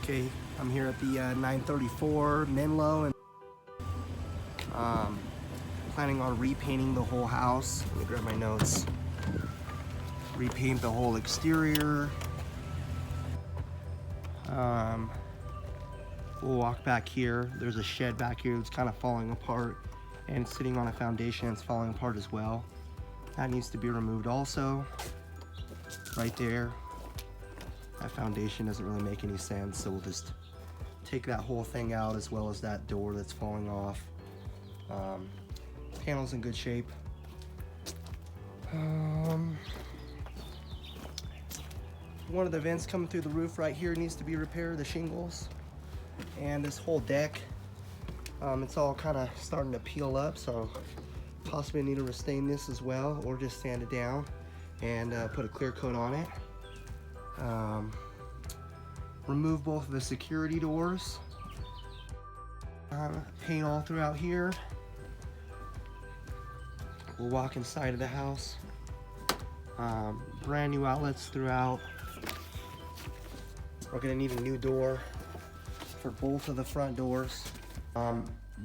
Okay, I'm here at the 934 Menlo and planning on repainting the whole house. Let me grab my notes. Repaint the whole exterior. We'll walk back here. There's a shed back here that's kind of falling apart and it's sitting on a foundation. It's falling apart as well. That needs to be removed also. Right there. That foundation doesn't really make any sense, so we'll just take that whole thing out as well as that door that's falling off. Panel's in good shape. One of the vents coming through the roof right here needs to be repaired, the shingles. And this whole deck, it's all kind of starting to peel up, so possibly need to restain this as well, or just sand it down and put a clear coat on it. Remove both of the security doors. Paint all throughout here. We'll walk inside of the house. Brand new outlets throughout. We're gonna need a new door for both of the front doors.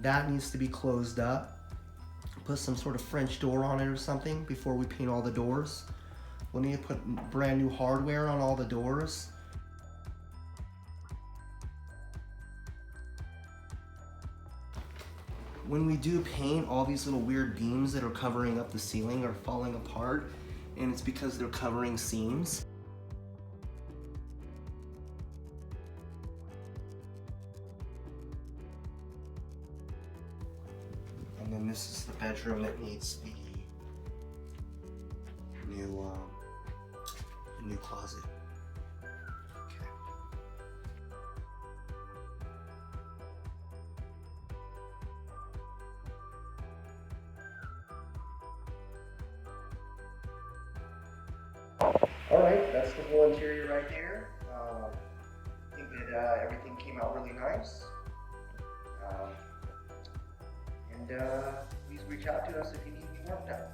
That needs to be closed up. Put some sort of French door on it or something before we paint all the doors. We'll need to put brand new hardware on all the doors. When we do paint, all these little weird beams that are covering up the ceiling are falling apart, and it's because they're covering seams. And then this is the bedroom that needs the new closet. Okay. All right, that's the whole interior right there. I think that everything came out really nice. Please reach out to us if you need any work done.